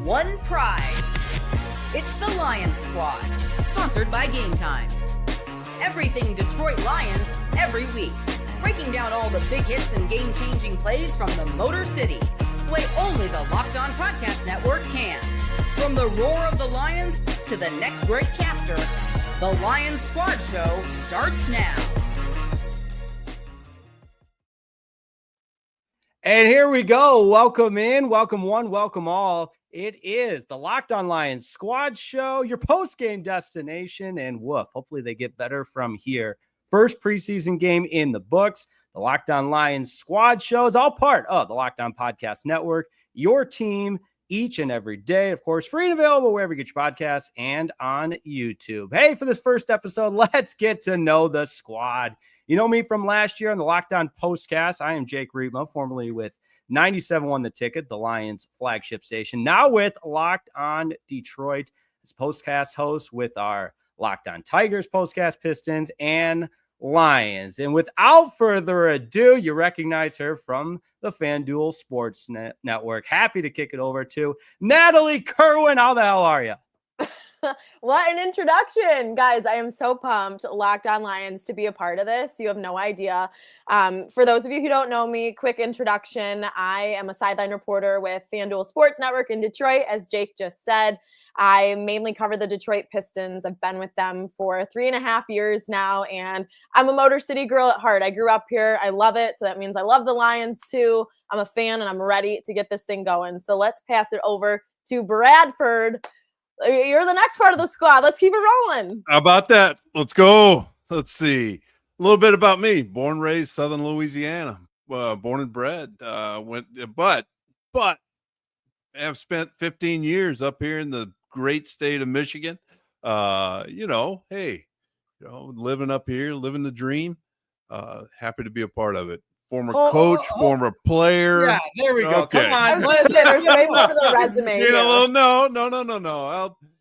one pride. It's the Lions Squad, sponsored by Game Time. Everything Detroit Lions every week. Breaking down all the big hits and game-changing plays from the Motor City. Way only the Locked On Podcast Network can. From the roar of the Lions to the next great chapter, the Lions Squad Show starts now. And here we go. Welcome in. Welcome one. Welcome all. It is the Locked On Lions Squad Show, your post-game destination. And woof, hopefully they get better from here. First preseason game in the books. The Locked On Lions Squad Show is all part of the Locked On Podcast Network. Your team each and every day. Of course, free and available wherever you get your podcasts and on YouTube. Hey, for this first episode, let's get to know the squad. You know me from last year on the Locked On POSTCASTS. I am Jake Riepma, formerly with 97.1 The Ticket, the Lions flagship station. Now with Locked On Detroit as POSTCAST host with our Locked On Tigers, POSTCAST Pistons, and Lions. And without further ado, you recognize her from the FanDuel Sports Network. Happy to kick it over to Natalie Kerwin. How the hell are you? What an introduction, guys. I am so pumped, Locked On Lions, to be a part of this. You have no idea. For those of you who don't know me, quick introduction. I am a sideline reporter with FanDuel Sports Network in Detroit, as Jake just said. I mainly cover the Detroit Pistons. I've been with them for 3.5 years now, and I'm a Motor City girl at heart. I grew up here. I love it, so that means I love the Lions too. I'm a fan, and I'm ready to get this thing going. So let's pass it over to Bradford. You're the next part of the squad. Let's keep it rolling. How about that? Let's go. Let's see. A little bit about me. Born, raised Southern Louisiana. Born and bred. But have spent 15 years up here in the great state of Michigan. Living up here, living the dream. Happy to be a part of it. Former coach, former player. Yeah, there we go. Okay. Come on. I was going to say, there's way more to the resume.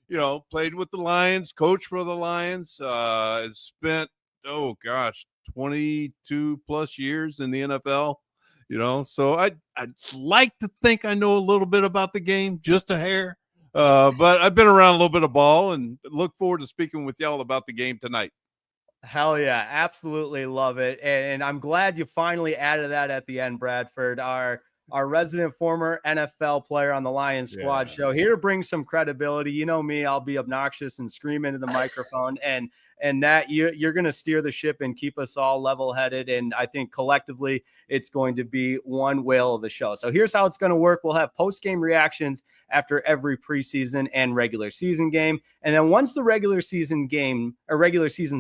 No. Played with the Lions, coached for the Lions, spent, 22 plus years in the NFL, so I'd like to think I know a little bit about the game, just a hair, but I've been around a little bit of ball and look forward to speaking with y'all about the game tonight. Hell yeah, absolutely love it. And I'm glad you finally added that at the end, Bradford, our resident former NFL player on the Lions Squad Show, here to bring some credibility. You know me, I'll be obnoxious and scream into the microphone, and that you're going to steer the ship and keep us all level-headed. And I think collectively it's going to be one whale of a show. So here's how it's going to work. We'll have post-game reactions after every preseason and regular season game. And then once the regular season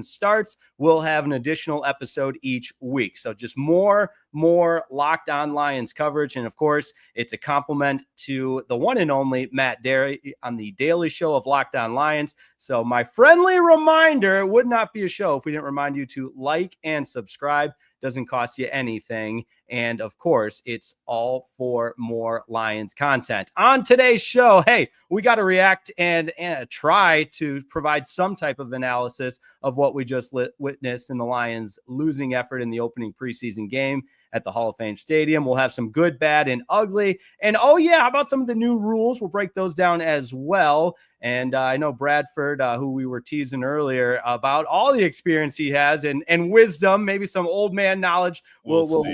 starts, we'll have an additional episode each week. So just more Locked On Lions coverage. And of course, it's a compliment to the one and only Matt Derry on the Daily Show of Locked On Lions. So my friendly reminder, it would not be a show if we didn't remind you to like and subscribe. Doesn't cost you anything. And of course, it's all for more Lions content. On today's show, hey, we got to react and try to provide some type of analysis of what we just witnessed in the Lions' losing effort in the opening preseason game at the Hall of Fame Stadium. We'll have some good, bad, and ugly. And how about some of the new rules? We'll break those down as well. And I know Bradford, who we were teasing earlier about all the experience he has and wisdom, maybe some old man knowledge. We'll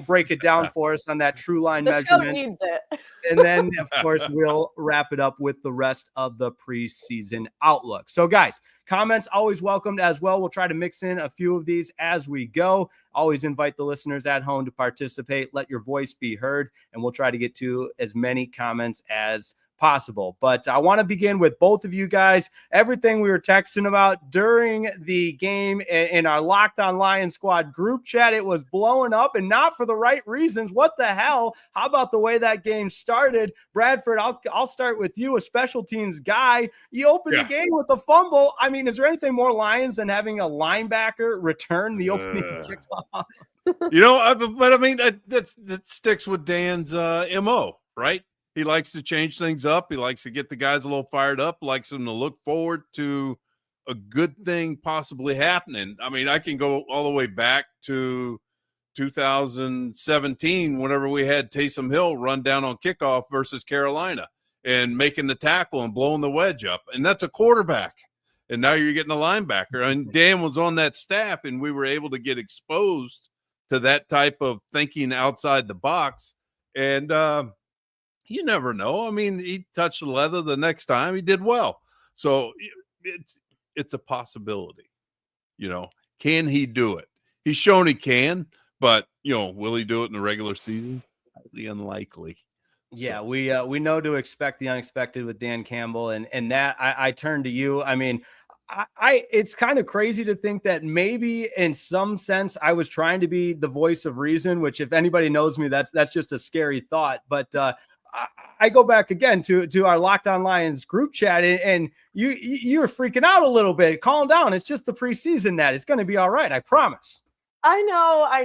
break it down for us on that true line measurement. The show needs it. And then, of course, we'll wrap it up with the rest of the preseason outlook. So, guys, comments always welcomed as well. We'll try to mix in a few of these as we go. Always invite the listeners at home to participate. Let your voice be heard, and we'll try to get to as many comments as possible. But I want to begin with both of you guys. Everything we were texting about during the game in our Locked On Lions Squad group chat, it was blowing up, and not for the right reasons. What the hell? How about the way that game started? Bradford, I'll start with you, a special teams guy. You opened the game with a fumble. I mean, is there anything more Lions than having a linebacker return the opening kickoff? That sticks with Dan's MO, right? He likes to change things up. He likes to get the guys a little fired up, likes them to look forward to a good thing possibly happening. I mean, I can go all the way back to 2017, whenever we had Taysom Hill run down on kickoff versus Carolina. and making the tackle and blowing the wedge up. And that's a quarterback. And now you're getting a linebacker. And Dan was on that staff, and we were able to get exposed to that type of thinking outside the box. And you never know. I mean, he touched the leather the next time. He did well. So it's a possibility. Can he do it? He's shown he can, but, will he do it in the regular season? Highly unlikely. Yeah, So. we know to expect the unexpected with Dan Campbell, and that I turn to you. I mean, it's kind of crazy to think that maybe in some sense I was trying to be the voice of reason, which if anybody knows me, that's just a scary thought. But I go back again to our Locked On Lions group chat, and you're freaking out a little bit. Calm down. It's just the preseason. That it's going to be all right. I promise. I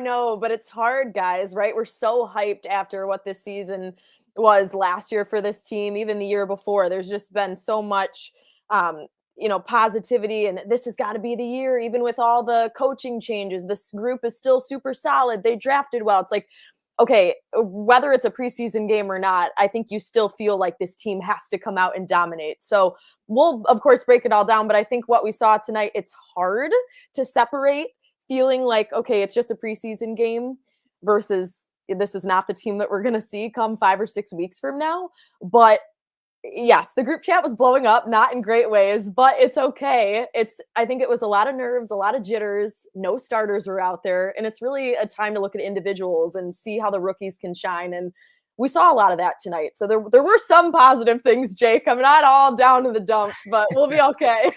know, but it's hard, guys, right? We're so hyped after what this season was last year for this team, even the year before. There's just been so much positivity, and this has got to be the year. Even with all the coaching changes, this group is still super solid. They drafted well. It's like, okay, whether it's a preseason game or not, I think you still feel like this team has to come out and dominate. So we'll, of course, break it all down. But I think what we saw tonight, it's hard to separate feeling like, okay, it's just a preseason game versus this is not the team that we're going to see come 5 or 6 weeks from now. But yes, the group chat was blowing up, not in great ways, but it's okay. I think it was a lot of nerves, a lot of jitters. No starters were out there. And it's really a time to look at individuals and see how the rookies can shine. And we saw a lot of that tonight. So there were some positive things, Jake. I'm not all down to the dumps, but we'll be okay.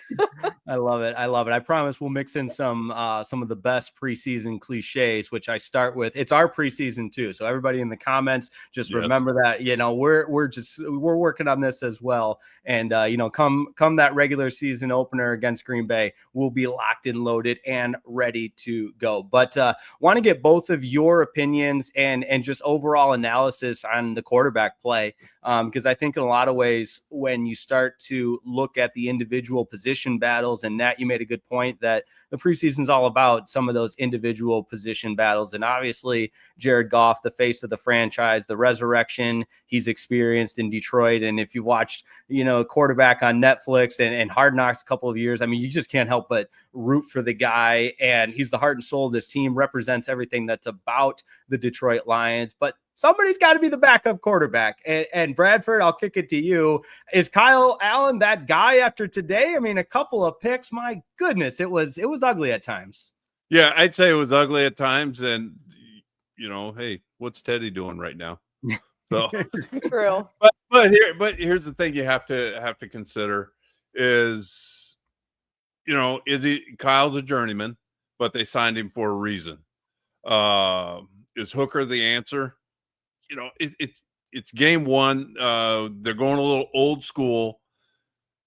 I love it. I promise we'll mix in some of the best preseason cliches, which I start with. It's our preseason too. So everybody in the comments, just remember that, we're working on this as well. And, come that regular season opener against Green Bay, we'll be locked and loaded and ready to go. But want to get both of your opinions and just overall analysis on the quarterback play, because I think in a lot of ways, when you start to look at the individual position battles, and Nat, you made a good point that the preseason is all about some of those individual position battles. And obviously Jared Goff, the face of the franchise, the resurrection he's experienced in Detroit. And if you watched, quarterback on Netflix and Hard Knocks a couple of years, I mean, you just can't help but root for the guy. And he's the heart and soul of this team, represents everything that's about the Detroit Lions. But somebody's got to be the backup quarterback. And Bradford, I'll kick it to you. Is Kyle Allen that guy after today? I mean, a couple of picks, my goodness, it was ugly at times. Yeah, I'd say it was ugly at times. And, hey, what's Teddy doing right now? So True. But here's the thing you have to consider is, Kyle's a journeyman, but they signed him for a reason. Is Hooker the answer? It's game one. They're going a little old school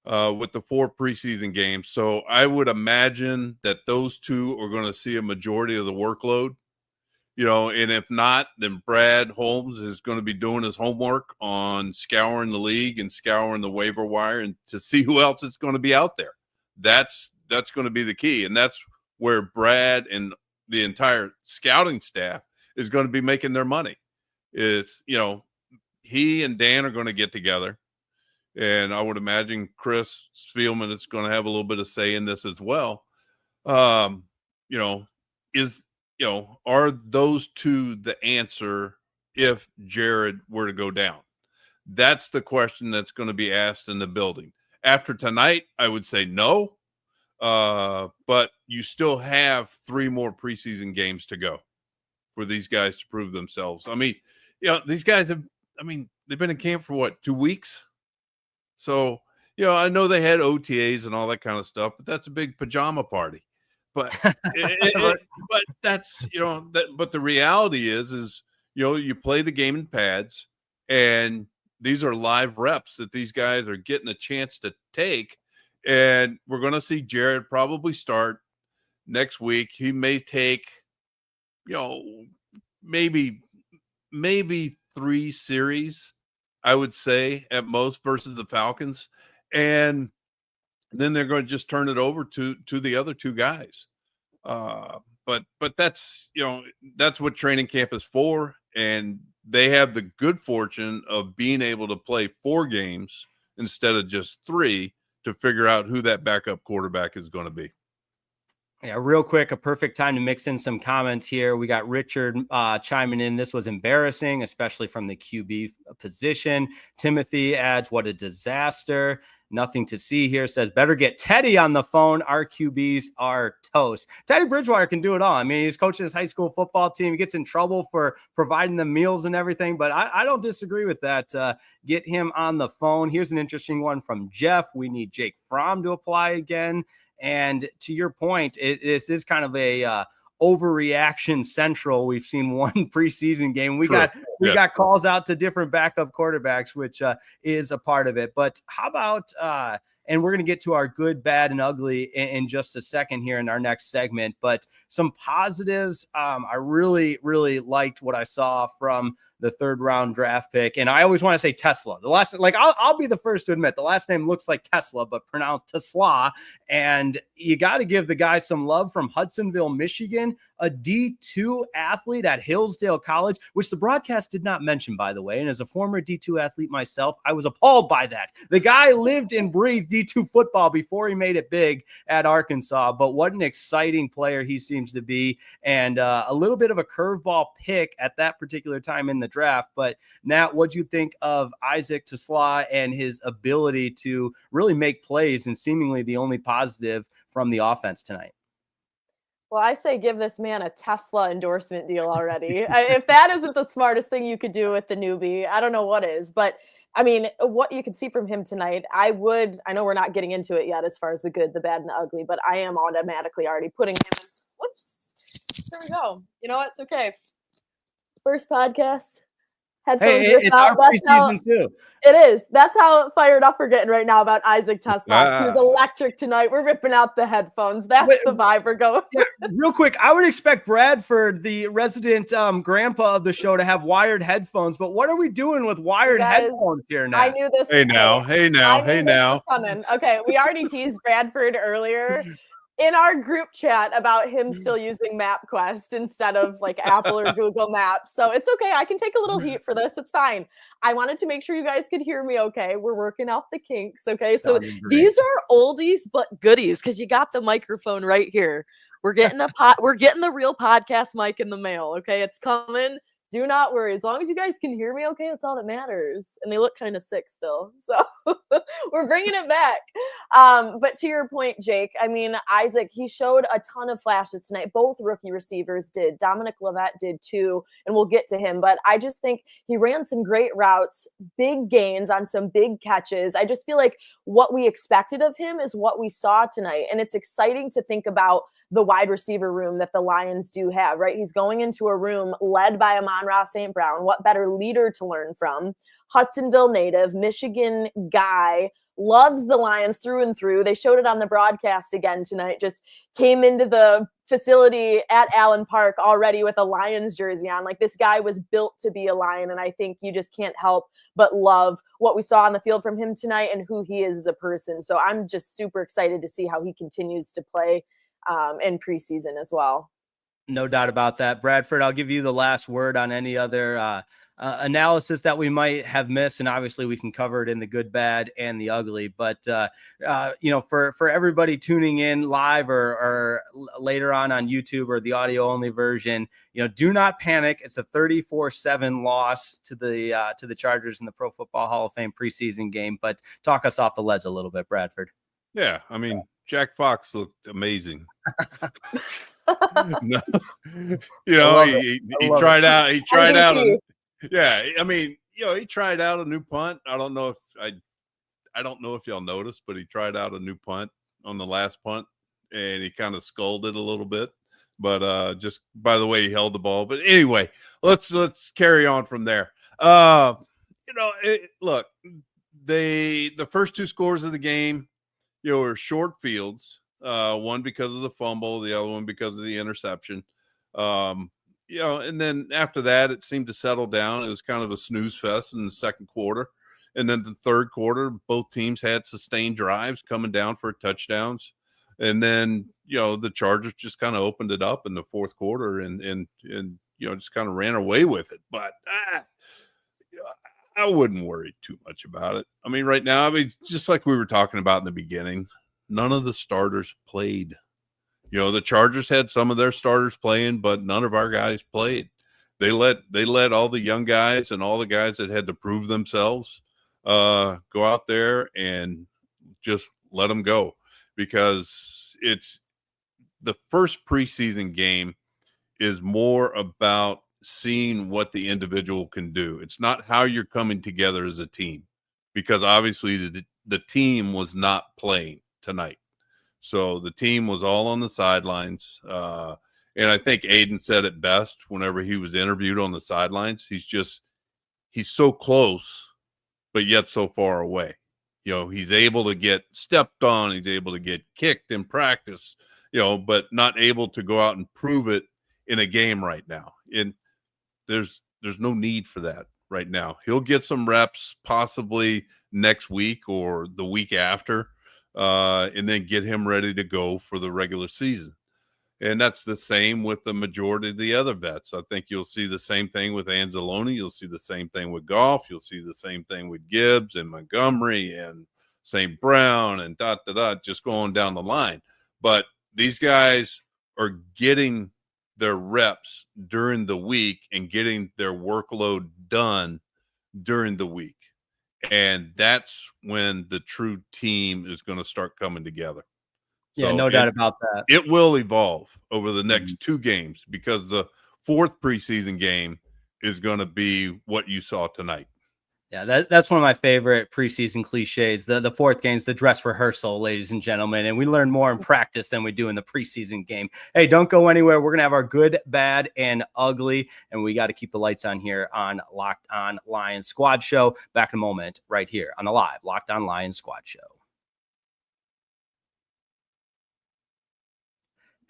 with the 4 preseason games. So I would imagine that those two are going to see a majority of the workload, and if not, then Brad Holmes is going to be doing his homework on scouring the league and scouring the waiver wire and to see who else is going to be out there. That's going to be the key. And that's where Brad and the entire scouting staff is going to be making their money. Is, he and Dan are going to get together, and I would imagine Chris Spielman is going to have a little bit of say in this as well. Are those two the answer if Jared were to go down? That's the question that's going to be asked in the building. After tonight, I would say no, but you still have 3 more preseason games to go for these guys to prove themselves. I mean, these guys they've been in camp for 2 weeks. So, I know they had OTAs and all that kind of stuff, but that's a big pajama party. But, but that's, but the reality is, you play the game in pads, and these are live reps that these guys are getting a chance to take. And we're going to see Jared probably start next week. He may take, maybe 3 series, I would say at most, versus the Falcons. And then they're going to just turn it over to the other 2 guys. But that's, that's what training camp is for. And they have the good fortune of being able to play 4 games instead of just 3 to figure out who that backup quarterback is going to be. Yeah, real quick, a perfect time to mix in some comments here. We got Richard chiming in. This was embarrassing, especially from the QB position. Timothy adds, what a disaster. Nothing to see here. Says, better get Teddy on the phone. Our QBs are toast. Teddy Bridgewater can do it all. I mean, he's coaching his high school football team. He gets in trouble for providing them meals and everything, but I don't disagree with that. Get him on the phone. Here's an interesting one from Jeff. We need Jake Fromm to apply again. And to your point, this is kind of a overreaction central. We've seen one preseason game. We got calls out to different backup quarterbacks, which is a part of it. But how about and we're going to get to our good, bad, and ugly in just a second here in our next segment. But some positives. I really, really liked what I saw from the 3rd round draft pick. And I always want to say TeSlaa. The last, like, I'll be the first to admit the last name looks like Tesla, but pronounced TeSlaa. And you got to give the guy some love from Hudsonville, Michigan, a D2 athlete at Hillsdale College, which the broadcast did not mention, by the way. And as a former D2 athlete myself, I was appalled by that. The guy lived and breathed D2 football before he made it big at Arkansas. But what an exciting player he seems to be. And a little bit of a curveball pick at that particular time in the draft. But Nat, what do you think of Isaac TeSlaa and his ability to really make plays, and seemingly the only positive from the offense tonight? Well, I say give this man a Tesla endorsement deal already. If that isn't the smartest thing you could do with the newbie, I don't know what is. But I mean, what you can see from him tonight, I know we're not getting into it yet as far as the good, the bad, and the ugly, but I am automatically already putting him in. Whoops. There we go. You know what? It's okay. First podcast. Headphones. Hey, it's our preseason too. It is. That's how fired up we're getting right now about Isaac TeSlaa. He was electric tonight. We're ripping out the headphones. That's the vibe we're going. Yeah, real quick, I would expect Bradford, the resident grandpa of the show, to have wired headphones. But what are we doing with wired headphones here now? I knew this. Hey now. Coming. Okay, we already teased Bradford earlier in our group chat about him still using MapQuest instead of like Apple or Google Maps. So it's okay. I can take a little heat for this. It's fine. I wanted to make sure you guys could hear me okay. We're working out the kinks. Okay. So these are oldies but goodies because you got the microphone right here. We're getting the real podcast mic in the mail. Okay. It's coming. Do not worry. As long as you guys can hear me okay, that's all that matters. And they look kind of sick still. So we're bringing it back. But to your point, Jake, I mean, Isaac, he showed a ton of flashes tonight. Both rookie receivers did. Dominic Lovett did too. And we'll get to him. But I just think he ran some great routes, big gains on some big catches. I just feel like what we expected of him is what we saw tonight. And it's exciting to think about the wide receiver room that the Lions do have, right? He's going into a room led by Amon-Ra St. Brown. What better leader to learn from? Hudsonville native, Michigan guy, loves the Lions through and through. They showed it on the broadcast again tonight, just came into the facility at Allen Park already with a Lions jersey on. Like, this guy was built to be a Lion, and I think you just can't help but love what we saw on the field from him tonight and who he is as a person. So I'm just super excited to see how he continues to play in preseason as well. No doubt about that. Bradford, I'll give you the last word on any other analysis that we might have missed. And obviously we can cover it in the good, bad, and the ugly. But, for everybody tuning in live or later on YouTube or the audio only version, do not panic. It's a 34-7 loss to the Chargers in the Pro Football Hall of Fame preseason game. But talk us off the ledge a little bit, Bradford. Yeah, I mean, Jack Fox looked amazing. No, he tried out. He tried out. He tried out a new punt. I don't know if y'all noticed, but he tried out a new punt on the last punt, and he kind of scolded a little bit. But just by the way he held the ball. But anyway, let's carry on from there. Look, the first 2 scores of the game, were short fields. One because of the fumble, the other one because of the interception. And then after that, it seemed to settle down. It was kind of a snooze fest in the second quarter. And then the third quarter, both teams had sustained drives coming down for touchdowns. And then, the Chargers just kind of opened it up in the fourth quarter and just kind of ran away with it. But I wouldn't worry too much about it. I mean, right now, just like we were talking about in the beginning, none of the starters played. The Chargers had some of their starters playing, but none of our guys played. They let all the young guys and all the guys that had to prove themselves go out there and just let them go, because it's the first preseason game is more about seeing what the individual can do. It's not how you're coming together as a team, because obviously the team was not playing tonight. So the team was all on the sidelines. And I think Aiden said it best whenever he was interviewed on the sidelines. He's so close, but yet so far away. He's able to get stepped on. He's able to get kicked in practice, but not able to go out and prove it in a game right now. And there's no need for that right now. He'll get some reps possibly next week or the week after, and then get him ready to go for the regular season. And that's the same with the majority of the other vets. I think you'll see the same thing with Anzalone. You'll see the same thing with Goff. You'll see the same thing with Gibbs and Montgomery and St. Brown and just going down the line. But these guys are getting their reps during the week and getting their workload done during the week. And that's when the true team is going to start coming together. Yeah, no doubt about that. It will evolve over the next two games, because the fourth preseason game is going to be what you saw tonight. Yeah, that's one of my favorite preseason cliches. The fourth game's the dress rehearsal, ladies and gentlemen, and we learn more in practice than we do in the preseason game. Hey, don't go anywhere. We're going to have our good, bad, and ugly, and we got to keep the lights on here on Locked On Lions Squad Show. Back in a moment right here on the live Locked On Lions Squad Show.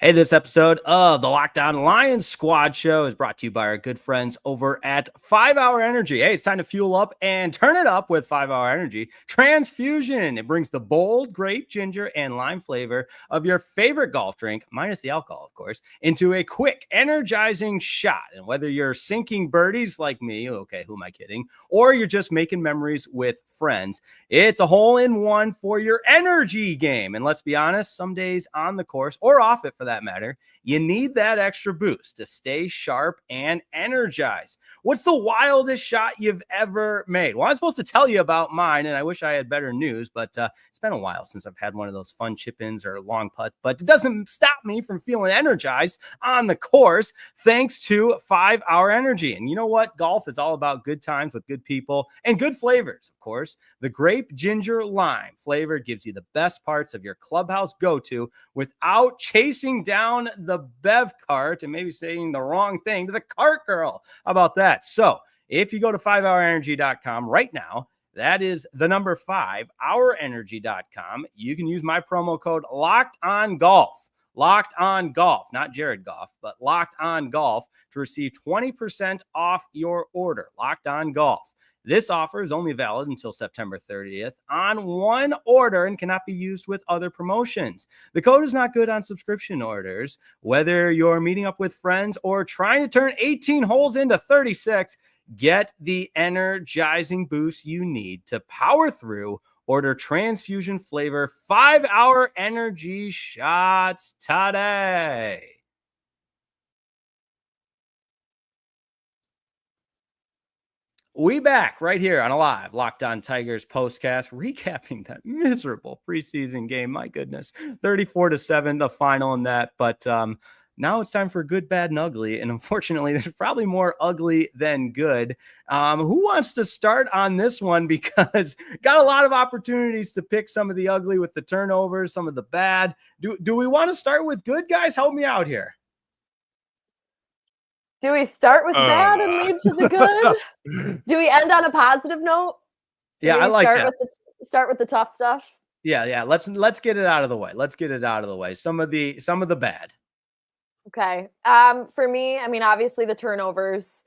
Hey, this episode of the Locked On Lions Squad Show is brought to you by our good friends over at 5 Hour Energy. Hey, it's time to fuel up and turn it up with 5 Hour Energy Transfusion. It brings the bold grape, ginger, and lime flavor of your favorite golf drink, minus the alcohol, of course, into a quick, energizing shot. And whether you're sinking birdies like me, okay, who am I kidding, or you're just making memories with friends, it's a hole-in-one for your energy game. And let's be honest, some days on the course or off it for that matter, you need that extra boost to stay sharp and energized. What's the wildest shot you've ever made? Well, I'm supposed to tell you about mine, and I wish I had better news, but it's been a while since I've had one of those fun chip-ins or long putts, but it doesn't stop me from feeling energized on the course thanks to 5 Hour Energy. And you know what? Golf is all about good times with good people and good flavors, of course. The grape, ginger, lime flavor gives you the best parts of your clubhouse go-to without chasing down the bev cart and maybe saying the wrong thing to the cart girl. How about that? So if you go to 5hourenergy.com right now, that is the number 5hourenergy.com. You can use my promo code Locked On Golf. Locked On Golf, not Jared Goff, but Locked On Golf to receive 20% off your order. Locked On Golf. This offer is only valid until September 30th on one order and cannot be used with other promotions. The code is not good on subscription orders. Whether you're meeting up with friends or trying to turn 18 holes into 36, get the energizing boost you need to power through. Order transfusion flavor 5 Hour Energy shots today. We back right here on a live Locked On Tigers postcast, recapping that miserable preseason game. My goodness, 34-7, the final in that. But now it's time for good, bad, and ugly. And unfortunately, there's probably more ugly than good. Who wants to start on this one? Because got a lot of opportunities to pick some of the ugly with the turnovers, some of the bad. Do we want to start with good, guys? Help me out here. Do we start with bad and lead to the good? Do we end on a positive note? So yeah, I like that. Start with the tough stuff. Yeah. Let's get it out of the way. Some of the bad. Okay. For me, I mean, obviously the turnovers.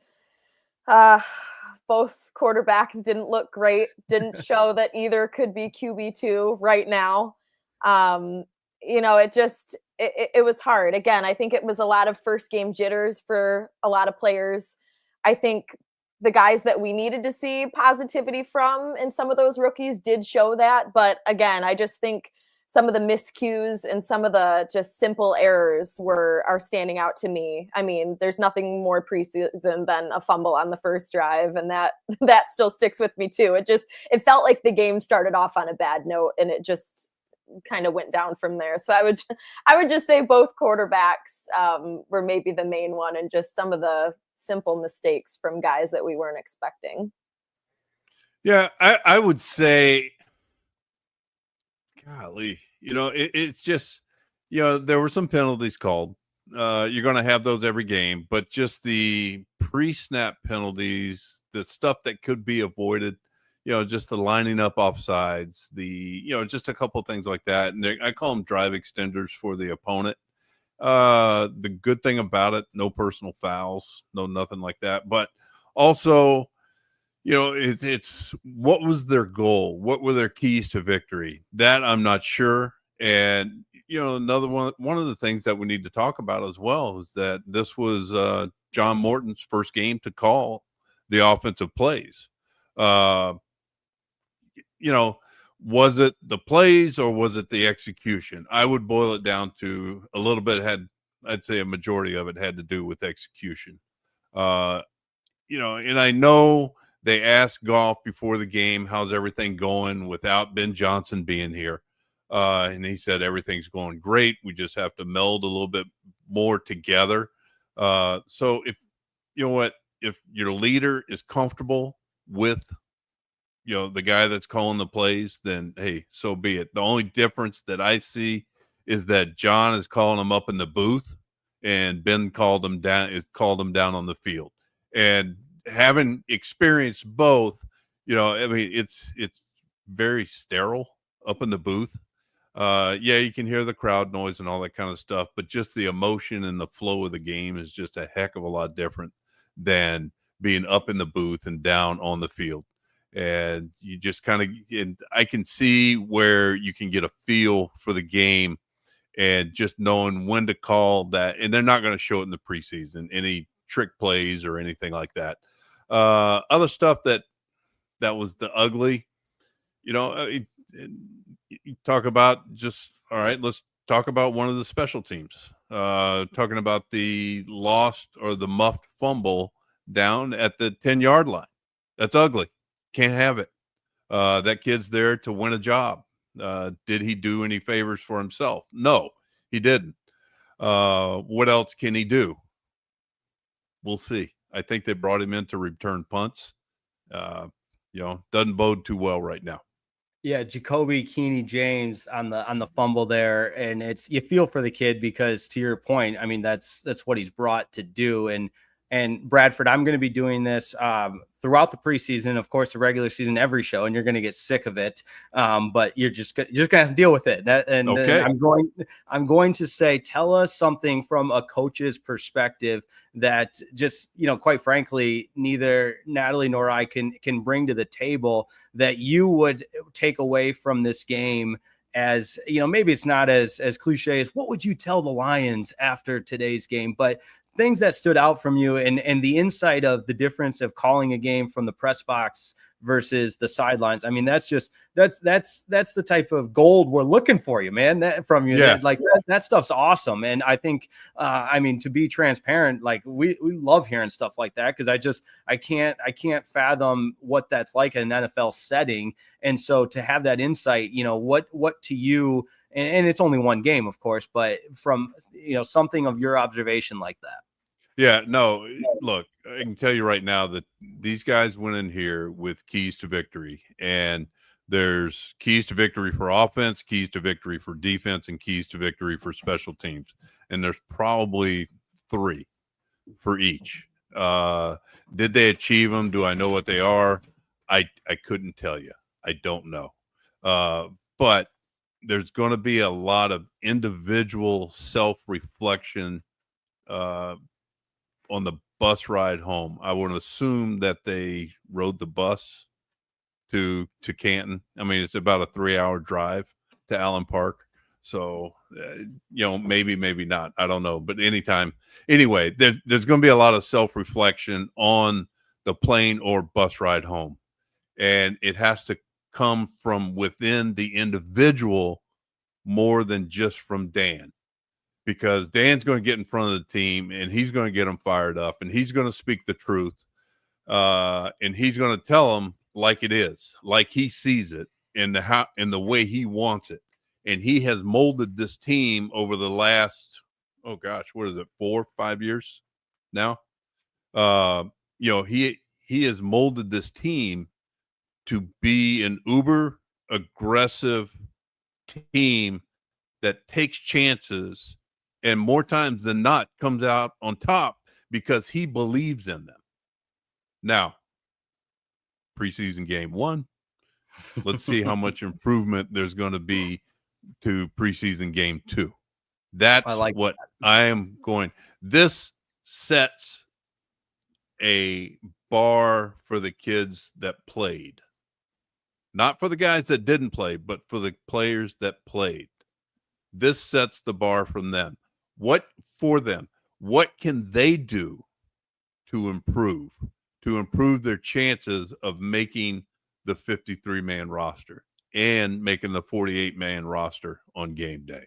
Both quarterbacks didn't look great. Didn't show that either could be QB2 right now. It was hard. Again, I think it was a lot of first game jitters for a lot of players. I think the guys that we needed to see positivity from and some of those rookies did show that. But again, I just think some of the miscues and some of the just simple errors are standing out to me. I mean, there's nothing more preseason than a fumble on the first drive, and that still sticks with me too. It felt like the game started off on a bad note, and it just kind of went down from there. So I would just say both quarterbacks were maybe the main one, and just some of the simple mistakes from guys that we weren't expecting. Yeah, I would say, golly, it's just, there were some penalties called. You're going to have those every game, but just the pre-snap penalties, the stuff that could be avoided, just the lining up offsides, just a couple of things like that. And I call them drive extenders for the opponent. The good thing about it, no personal fouls, no nothing like that. But also, it's what was their goal? What were their keys to victory? That I'm not sure. And, another one of the things that we need to talk about as well is that this was John Morton's first game to call the offensive plays. Was it the plays or was it the execution? I would boil it down to a little bit I'd say a majority of it had to do with execution. And I know they asked Goff before the game, how's everything going without Ben Johnson being here? And he said, everything's going great. We just have to meld a little bit more together. So if your leader is comfortable with, the guy that's calling the plays, then hey, so be it. The only difference that I see is that John is calling them up in the booth and Ben called them down on the field. And having experienced both, it's very sterile up in the booth. You can hear the crowd noise and all that kind of stuff, but just the emotion and the flow of the game is just a heck of a lot different than being up in the booth and down on the field. And you just and I can see where you can get a feel for the game and just knowing when to call that. And they're not going to show it in the preseason, any trick plays or anything like that. Other stuff that was the ugly, you talk about just, all right, let's talk about one of the special teams, talking about the lost or the muffed fumble down at the 10-yard line. That's ugly. Can't have it. That kid's there to win a job. Did he do any favors for himself? No, he didn't. What else can he do? We'll see. I think they brought him in to return punts. Doesn't bode too well right now. Yeah, Jacoby Keeney James on the fumble there, and you feel for the kid because, to your point, I mean that's what he's brought to do. And Bradford, I'm going to be doing this throughout the preseason, of course, the regular season, every show, and you're going to get sick of it. But you're just going to have to deal with it. Okay. I'm going to say, tell us something from a coach's perspective that just, quite frankly, neither Natalie nor I can bring to the table that you would take away from this game. As maybe it's not as cliche as what would you tell the Lions after today's game, but things that stood out from you and the insight of the difference of calling a game from the press box versus the sidelines. I mean, that's the type of gold we're looking for you, man, from you. Yeah. That stuff's awesome. And I think, to be transparent, like we love hearing stuff like that. Cause I can't fathom what that's like in an NFL setting. And so to have that insight, what to you, and it's only one game, of course, but from, something of your observation like that. Yeah, no, look, I can tell you right now that these guys went in here with keys to victory, and there's keys to victory for offense, keys to victory for defense, and keys to victory for special teams. And there's probably 3 for each. Did they achieve them? Do I know what they are? I couldn't tell you. I don't know. But there's going to be a lot of individual self-reflection on the bus ride home. I would assume that they rode the bus to Canton. I mean, it's about a 3-hour drive to Allen Park. So, maybe not. I don't know. But anyway, there's going to be a lot of self-reflection on the plane or bus ride home. And it has to come from within the individual more than just from Dan, because Dan's going to get in front of the team and he's going to get them fired up and he's going to speak the truth. And he's going to tell them like it is, like he sees it in the way he wants it. And he has molded this team over the last, 4, 5 years now. He has molded this team to be an uber aggressive team that takes chances and more times than not comes out on top because he believes in them. Now, preseason game 1, let's see how much improvement there's going to be to preseason game 2. That's what I am going. This sets a bar for the kids that played. Not for the guys that didn't play, but for the players that played. This sets the bar from them. What can they do to improve their chances of making the 53-man roster and making the 48-man roster on game day?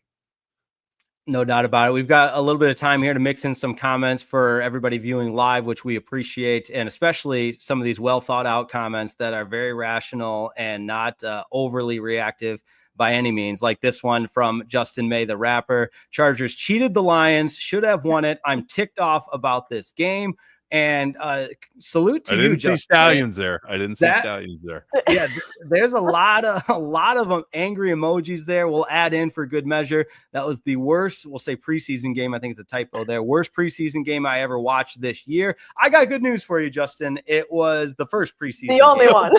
No doubt about it. We've got a little bit of time here to mix in some comments for everybody viewing live, which we appreciate, and especially some of these well thought out comments that are very rational and not overly reactive by any means, like this one from Justin May, the rapper. Chargers cheated the Lions, should have won it. I'm ticked off about this game. And salute to you. I didn't see Stallions there. Yeah, there's a lot of angry emojis there. We'll add in for good measure. That was the worst, we'll say, preseason game. I think it's a typo there. Worst preseason game I ever watched this year. I got good news for you, Justin. It was the first preseason. The only one.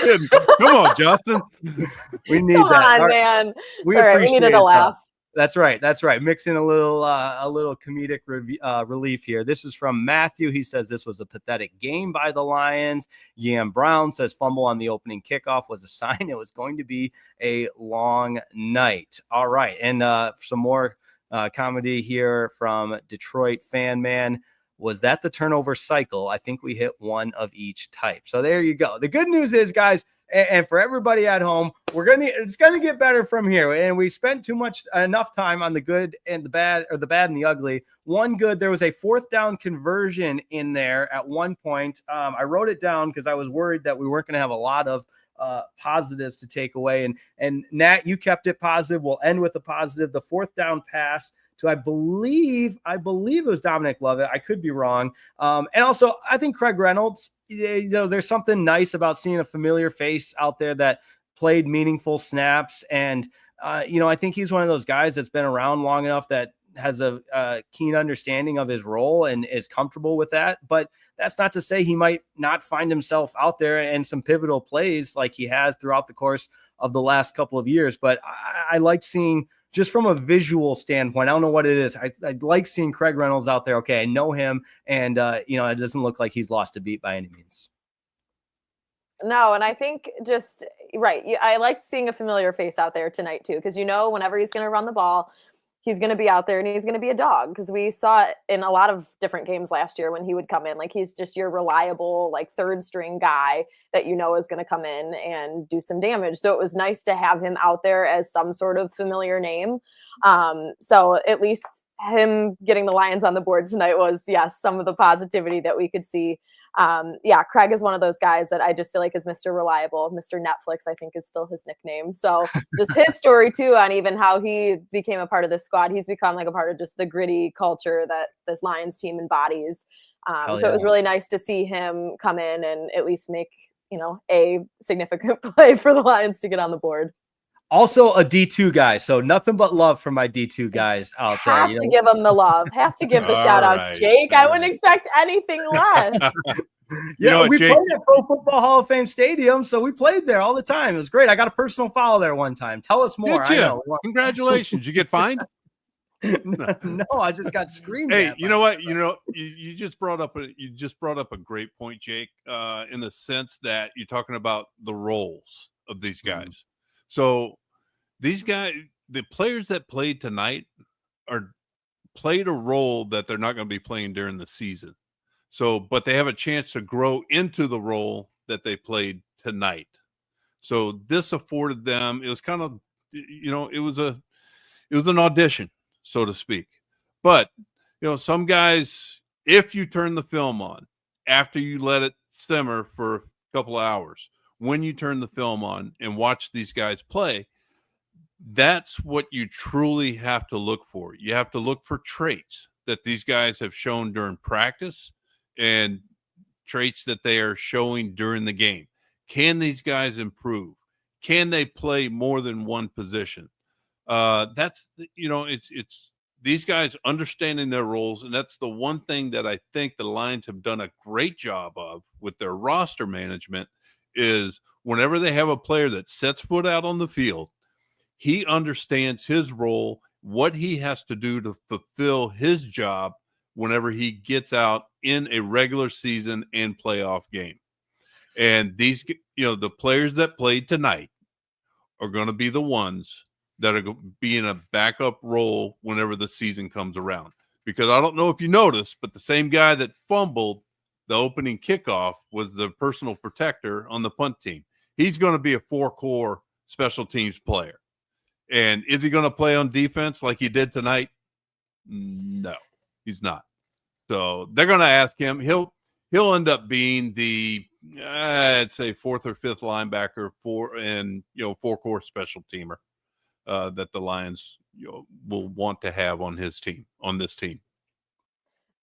Come on, Justin. We need Come that. on, man. We needed a laugh. That's right. Mixing a little comedic relief here. This is from Matthew. He says this was a pathetic game by the Lions. Yam Brown says fumble on the opening kickoff was a sign it was going to be a long night. All right. And some more comedy here from Detroit Fan Man. Was that the turnover cycle? I think we hit one of each type. So there you go. The good news is, guys, and for everybody at home, it's gonna get better from here. And we spent enough time on the good and the bad, or the bad and the ugly. One good, there was a 4th down conversion in there at one point. I wrote it down because I was worried that we weren't gonna have a lot of positives to take away. And Nat, you kept it positive. We'll end with a positive. The 4th down pass to I believe it was Dominic Lovett. I could be wrong. And also, I think Craig Reynolds. There's something nice about seeing a familiar face out there that played meaningful snaps, and I think he's one of those guys that's been around long enough that has a keen understanding of his role and is comfortable with that. But that's not to say he might not find himself out there in some pivotal plays like he has throughout the course of the last couple of years. But I like seeing, just from a visual standpoint, I don't know what it is. I like seeing Craig Reynolds out there. Okay, I know him, and it doesn't look like he's lost a beat by any means. No, and I think just right. I like seeing a familiar face out there tonight too, because whenever he's going to run the ball, he's going to be out there and he's going to be a dog, because we saw it in a lot of different games last year when he would come in. Like, he's just your reliable, like, 3rd string guy that is going to come in and do some damage. So it was nice to have him out there as some sort of familiar name. So at least him getting the Lions on the board tonight was, yes, some of the positivity that we could see. Craig is one of those guys that I just feel like is Mr. Reliable. Mr. Netflix, I think, is still his nickname. So just his story too, on even how he became a part of this squad. He's become like a part of just the gritty culture that this Lions team embodies. So it was really nice to see him come in and at least make, a significant play for the Lions to get on the board. Also a D2 guy, so nothing but love for my D2 guys out there. Have to give them the love. Have to give the shout outs, Jake. I wouldn't expect anything less. We played at Pro Football Hall of Fame Stadium, so we played there all the time. It was great. I got a personal foul there one time. Tell us more. Did you? I know. Congratulations. You get fined? No, I just got screamed at. Hey, you know what? You just brought up a great point, Jake, in the sense that you're talking about the roles of these guys. Mm-hmm. So these guys, the players that played tonight, played a role that they're not going to be playing during the season. So, but they have a chance to grow into the role that they played tonight. So this afforded them, it was kind of, it was an audition, so to speak. But, some guys, if you turn the film on after you let it simmer for a couple of hours, when you turn the film on and watch these guys play, that's what you truly have to look for. You have to look for traits that these guys have shown during practice and traits that they are showing during the game. Can these guys improve? Can they play more than one position? That's, it's these guys understanding their roles. And that's the one thing that I think the Lions have done a great job of with their roster management is whenever they have a player that sets foot out on the field, he understands his role, what he has to do to fulfill his job whenever he gets out in a regular season and playoff game. And these, the players that played tonight are going to be the ones that are going to be in a backup role whenever the season comes around. Because I don't know if you noticed, but the same guy that fumbled the opening kickoff was the personal protector on the punt team. He's going to be a 4-core special teams player. And is he going to play on defense like he did tonight? No, he's not. So they're going to ask him. He'll end up being the, I'd say, 4th or 5th linebacker 4-core special teamer that the Lions will want to have on this team.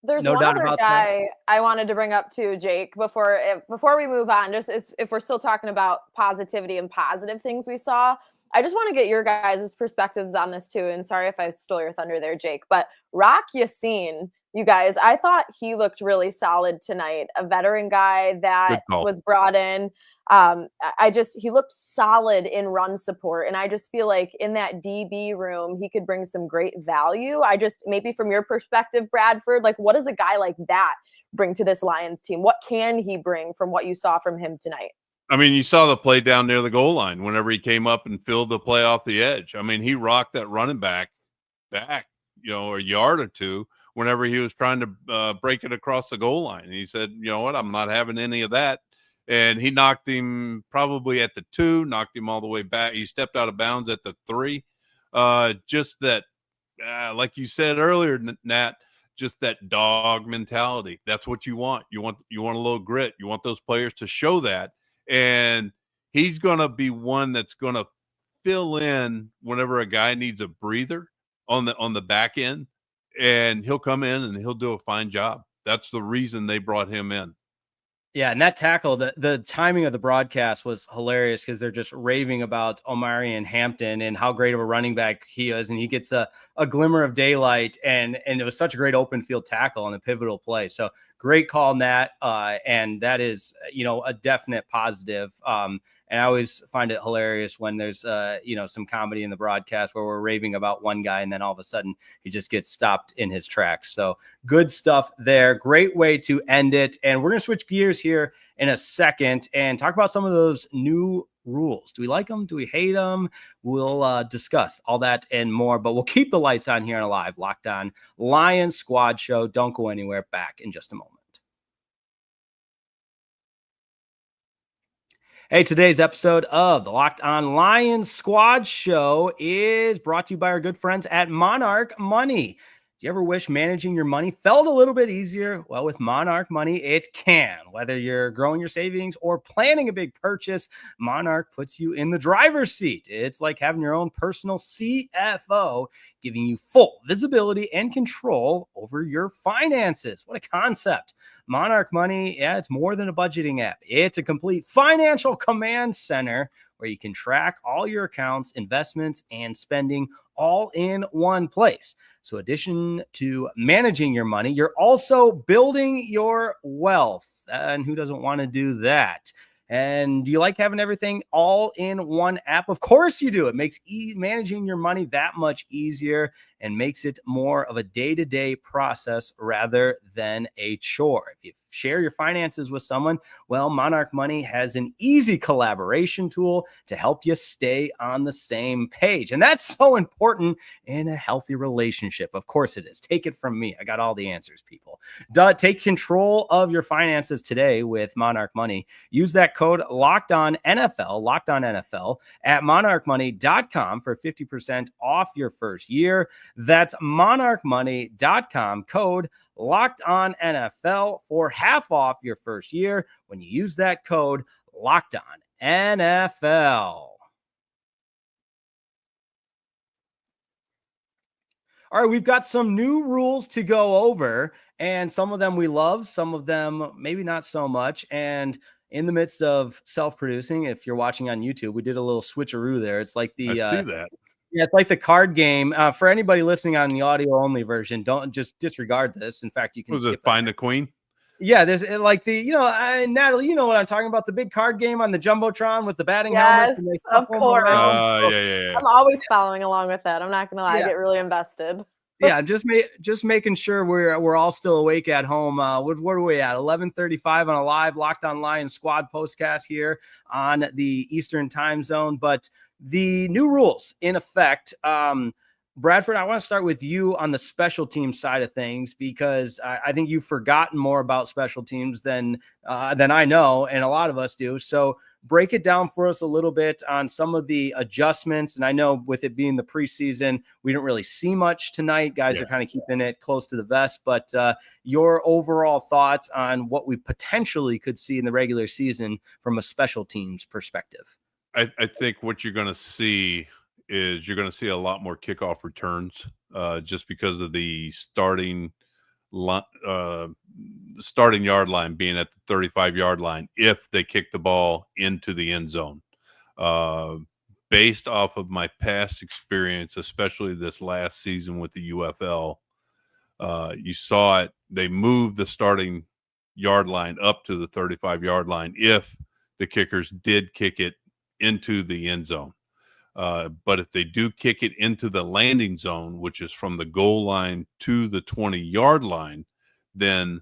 There's No one doubt other about guy I wanted to bring up too, Jake, before we move on, just if we're still talking about positivity and positive things we saw. I just want to get your guys' perspectives on this too. And sorry if I stole your thunder there, Jake, but Rock Yassin, you guys, I thought he looked really solid tonight. A veteran guy that was brought in. He looked solid in run support. And I just feel like in that DB room, he could bring some great value. Maybe from your perspective, Bradford, like what does a guy like that bring to this Lions team? What can he bring from what you saw from him tonight? I mean, you saw the play down near the goal line whenever he came up and filled the play off the edge. I mean, he rocked that running back, a yard or two whenever he was trying to break it across the goal line. And he said, you know what, I'm not having any of that. And he knocked him probably at the 2, knocked him all the way back. He stepped out of bounds at the 3. Just that, like you said earlier, Nat, just that dog mentality. That's what you want. You want a little grit. You want those players to show that. And he's going to be one that's going to fill in whenever a guy needs a breather on the back end, and he'll come in and he'll do a fine job. That's the reason they brought him in. Yeah, and that tackle, the timing of the broadcast was hilarious because they're just raving about Omarion Hampton and how great of a running back he is, and he gets a glimmer of daylight, and it was such a great open field tackle on a pivotal play. So great call, Nat, and that is a definite positive. And I always find it hilarious when there's some comedy in the broadcast where we're raving about one guy and then all of a sudden he just gets stopped in his tracks. So good stuff there. Great way to end it. And we're going to switch gears here in a second and talk about some of those new rules. Do we like them? Do we hate them? We'll discuss all that and more, but we'll keep the lights on here on a live Locked On Lions Squad show. Don't go anywhere. Back in just a moment. Hey, today's episode of the Locked On Lions Squad show is brought to you by our good friends at Monarch Money. Do you ever wish managing your money felt a little bit easier? Well, with Monarch Money, it can. Whether you're growing your savings or planning a big purchase, Monarch puts you in the driver's seat. It's like having your own personal CFO, giving you full visibility and control over your finances. What a concept. Monarch Money, it's more than a budgeting app. It's a complete financial command center where you can track all your accounts, investments, and spending all in one place. So in addition to managing your money, you're also building your wealth. And who doesn't want to do that? And do you like having everything all in one app? Of course you do. It makes managing your money that much easier and makes it more of a day-to-day process rather than a chore. If you share your finances with someone, well, Monarch Money has an easy collaboration tool to help you stay on the same page. And that's so important in a healthy relationship. Of course it is. Take it from me. I got all the answers, people. Take control of your finances today with Monarch Money. Use that code LOCKEDONNFL at monarchmoney.com for 50% off your first year. That's monarchmoney.com, code LOCKEDONNFL for half off your first year when you use that code LOCKEDONNFL. All right, we've got some new rules to go over, and some of them we love, some of them maybe not so much. And in the midst of self-producing, if you're watching on YouTube, we did a little switcheroo there. It's like the I see that. Yeah, it's like the card game. For anybody listening on the audio-only version, don't just disregard this. In fact, you can Was it Find the Queen? Yeah, there's like the, Natalie, you know what I'm talking about, the big card game on the Jumbotron with the batting helmet. Yes, of course. Yeah. I'm always following along with that. I'm not going to lie. Yeah. I get really invested. Yeah, just making sure we're all still awake at home. What are we at? 11:35 on a live Locked On Lions squad postcast here on the Eastern time zone. But the new rules in effect, Bradford, I want to start with you on the special team side of things, because I think you've forgotten more about special teams than I know, and a lot of us do. So break it down for us a little bit on some of the adjustments. And I know with it being the preseason, we didn't really see much tonight. Guys are kind of keeping it close to the vest, but your overall thoughts on what we potentially could see in the regular season from a special teams perspective. I think what you're going to see is you're going to see a lot more kickoff returns just because of the starting yard line being at the 35-yard line if they kick the ball into the end zone. Based off of my past experience, especially this last season with the UFL, you saw it. They moved the starting yard line up to the 35-yard line if the kickers did kick it into the end zone. But if they do kick it into the landing zone, which is from the goal line to the 20-yard line, then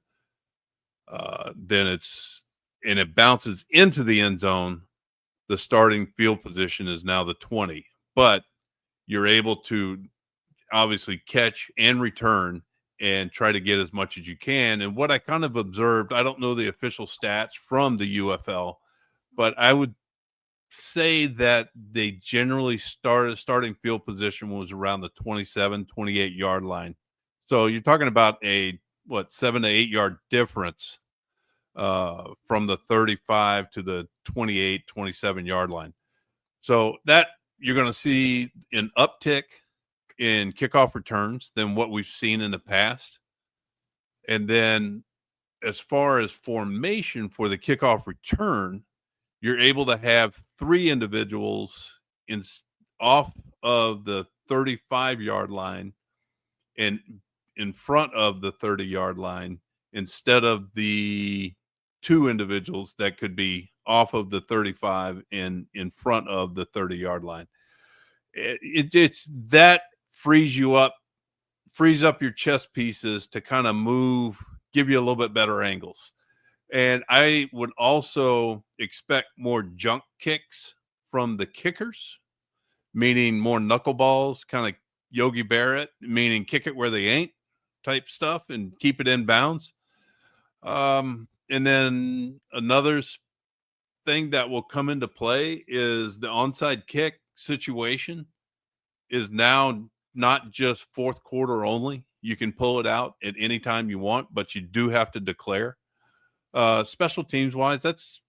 it bounces into the end zone, the starting field position is now the 20. But you're able to obviously catch and return and try to get as much as you can. And what I kind of observed, I don't know the official stats from the UFL, but I would say that they generally starting field position was around the 27, 28 yard line. So you're talking about a 7 to 8 yard difference from the 35 to the 28, 27 yard line. So that you're going to see an uptick in kickoff returns than what we've seen in the past. And then as far as formation for the kickoff return, you're able to have 3 individuals off of the 35-yard line and in front of the 30-yard line instead of the 2 individuals that could be off of the 35 and in front of the 30-yard line. It's that frees up your chess pieces to kind of move, give you a little bit better angles. And I would also expect more junk kicks from the kickers, meaning more knuckleballs, kind of Yogi Barrett, meaning kick it where they ain't type stuff and keep it in bounds. And then another thing that will come into play is the onside kick situation is now not just fourth quarter only. You can pull it out at any time you want, but you do have to declare. Special teams wise, that's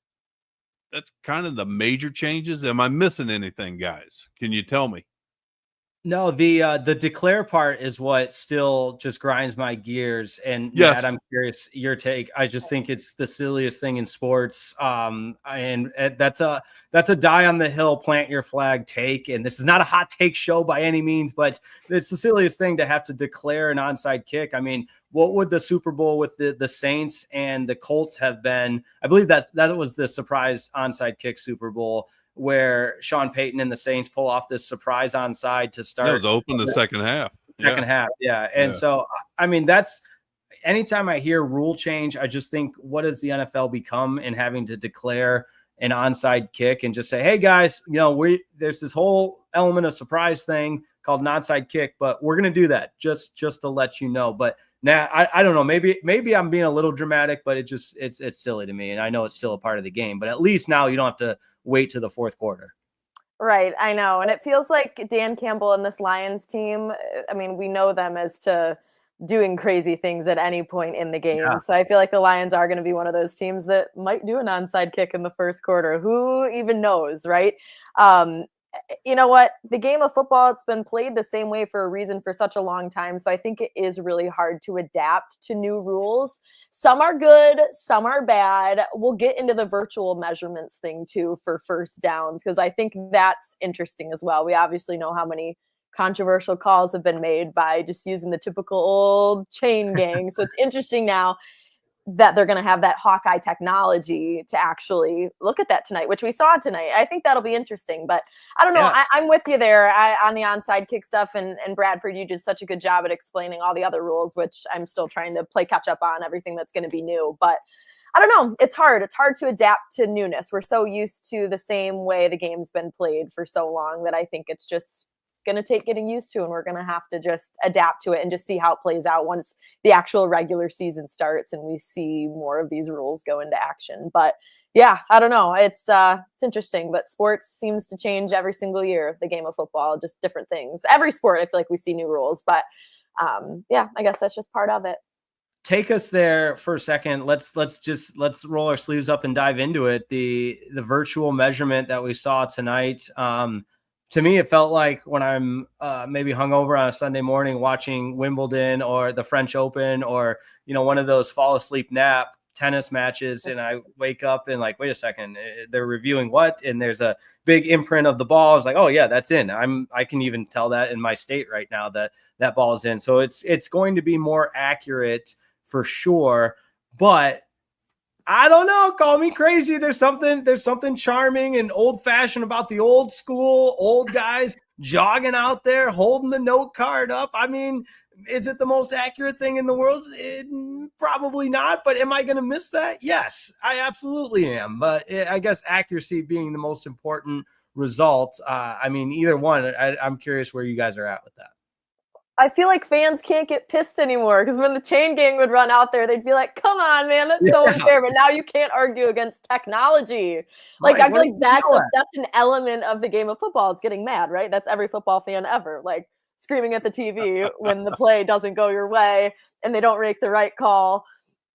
kind of the major changes. Am I missing anything, guys? Can you tell me? No, the declare part is what still just grinds my gears. And yes, Matt, I'm curious your take. I just think it's the silliest thing in sports. And that's a die on the hill, plant your flag take. And this is not a hot take show by any means, but it's the silliest thing to have to declare an onside kick. I mean, what would the Super Bowl with the Saints and the Colts have been? I believe that was the surprise onside kick Super Bowl, where Sean Payton and the Saints pull off this surprise onside to start. It was open the second half. Second half, yeah. And so, I mean, that's anytime I hear rule change, I just think, what does the NFL become in having to declare an onside kick and just say, hey guys, there's this whole element of surprise thing called an onside kick, but we're going to do that just to let you know. But now I don't know, maybe I'm being a little dramatic, but it's silly to me. And I know it's still a part of the game, but at least now you don't have to wait to the fourth quarter. Right. I know. And it feels like Dan Campbell and this Lions team, I mean, we know them as to doing crazy things at any point in the game. Yeah. So I feel like the Lions are going to be one of those teams that might do an onside kick in the first quarter. Who even knows, right? You know what? The game of football, it's been played the same way for a reason for such a long time. So I think it is really hard to adapt to new rules. Some are good, some are bad. We'll get into the virtual measurements thing too for first downs, because I think that's interesting as well. We obviously know how many controversial calls have been made by just using the typical old chain gang. So it's interesting now that they're going to have that Hawkeye technology to actually look at that tonight, which we saw tonight. I think that'll be interesting, but I don't know. Yeah. I'm with you there on the onside kick stuff. And Bradford, you did such a good job at explaining all the other rules, which I'm still trying to play catch up on everything that's going to be new. But I don't know. It's hard. It's hard to adapt to newness. We're so used to the same way the game's been played for so long that I think it's just going to take getting used to, and we're going to have to just adapt to it and just see how it plays out once the actual regular season starts and we see more of these rules go into action. But yeah, I don't know. It's interesting, but sports seems to change every single year. The game of football, just different things. Every sport, I feel like we see new rules, but yeah, I guess that's just part of it. Take us there for a second. Let's roll our sleeves up and dive into it. The virtual measurement that we saw tonight. To me, it felt like when I'm maybe hungover on a Sunday morning watching Wimbledon or the French Open or, one of those fall asleep nap tennis matches. And I wake up and like, wait a second, they're reviewing what? And there's a big imprint of the ball. I was like, oh yeah, that's in. I can even tell that in my state right now that ball is in. So it's going to be more accurate for sure. But I don't know. Call me crazy. There's something charming and old fashioned about the old school, old guys jogging out there, holding the note card up. I mean, is it the most accurate thing in the world? Probably not. But am I going to miss that? Yes, I absolutely am. But I guess accuracy being the most important result. I mean, either one, I'm curious where you guys are at with that. I feel like fans can't get pissed anymore, because when the chain gang would run out there, they'd be like, come on, man, that's so unfair. But now you can't argue against technology. Like, right. I feel like that's an element of the game of football. It's getting mad, right? That's every football fan ever, like screaming at the TV when the play doesn't go your way and they don't make the right call.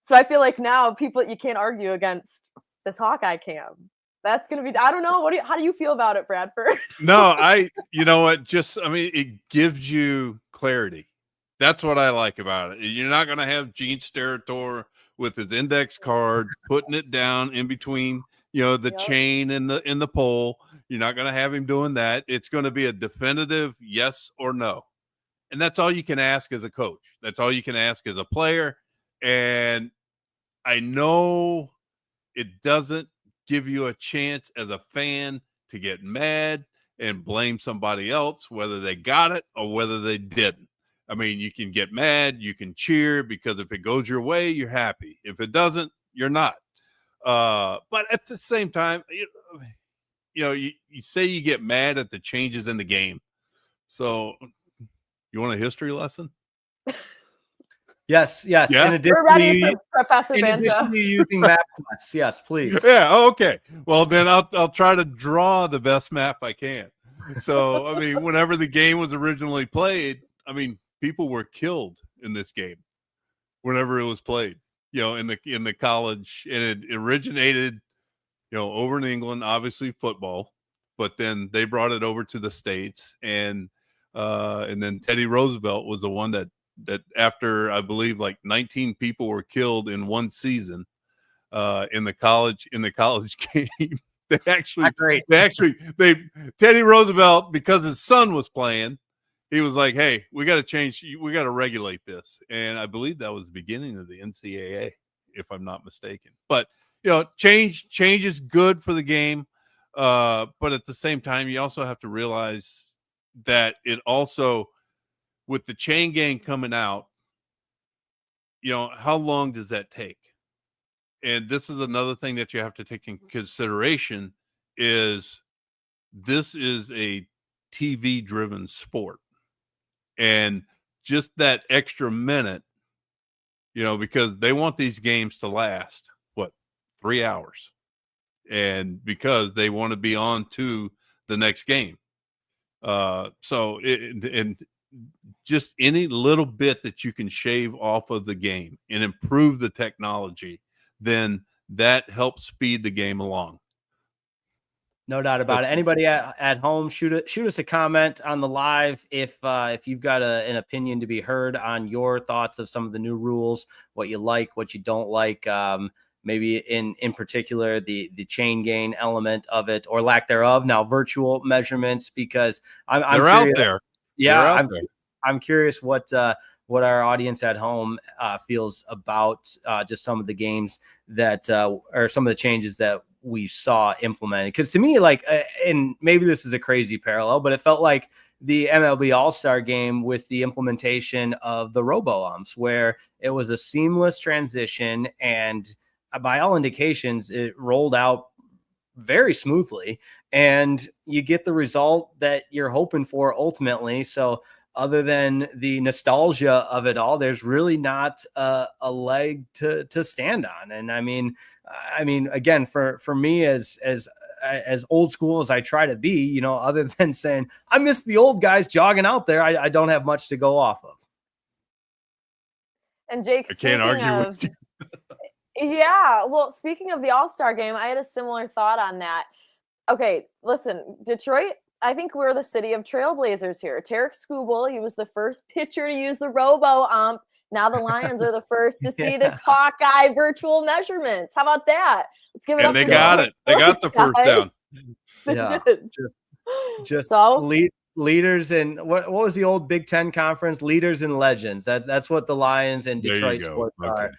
So I feel like now you can't argue against this Hawkeye cam. That's going to be, I don't know. How do you feel about it, Bradford? No, you know what? It gives you clarity. That's what I like about it. You're not going to have Gene Steratore with his index card, putting it down in between, the chain and the pole. You're not going to have him doing that. It's going to be a definitive yes or no. And that's all you can ask as a coach. That's all you can ask as a player. And I know it doesn't give you a chance as a fan to get mad and blame somebody else, whether they got it or whether they didn't. I mean, you can get mad, you can cheer, because if it goes your way, you're happy. If it doesn't, you're not. But at the same time, you say you get mad at the changes in the game. So you want a history lesson? Yes. Yeah. We're ready for Professor Banta. In addition to using MapQuest, yes, please. Yeah. Okay. Well, then I'll try to draw the best map I can. So, I mean, whenever the game was originally played, I mean, people were killed in this game whenever it was played, in the college, and it originated, over in England, obviously football, but then they brought it over to the States, and then Teddy Roosevelt was the one that after, I believe, like 19 people were killed in one season in the college game. Teddy Roosevelt, because his son was playing, he was like, hey, we got to regulate this. And I believe that was the beginning of the NCAA, if I'm not mistaken. But, change is good for the game. But at the same time, you also have to realize that it also, with the chain gang coming out, how long does that take? And this is another thing that you have to take in consideration is this is a TV driven sport, and just that extra minute, because they want these games to last 3 hours, and because they want to be on to the next game. And just any little bit that you can shave off of the game and improve the technology, then that helps speed the game along. No doubt about it. Anybody at home, shoot us a comment on the live if you've got an opinion to be heard on your thoughts of some of the new rules, what you like, what you don't like, maybe in particular the chain gain element of it or lack thereof. Now virtual measurements, because I'm they're curious, out there. Yeah, I'm curious what our audience at home feels about just some of the games that or some of the changes that we saw implemented. Because to me, and maybe this is a crazy parallel, but it felt like the MLB All-Star game with the implementation of the robo-umps, where it was a seamless transition, and by all indications, it rolled out very smoothly, and you get the result that you're hoping for ultimately. So other than the nostalgia of it all, there's really not a leg to stand on. And I mean, again, for me, as old school as I try to be, other than saying I miss the old guys jogging out there, I don't have much to go off of. And Jake, I can't argue with you. Yeah, well, speaking of the All-Star game, I had a similar thought on that. Okay, listen, Detroit, I think we're the city of trailblazers here. Tarek Skubal, he was the first pitcher to use the robo-ump. Now the Lions are the first to see this Hawkeye virtual measurements. How about that? Let's give it up. And they got it. They got the first down. Yeah, just so leaders in what was the old Big Ten conference? Leaders and legends. That's what the Lions and Detroit sports are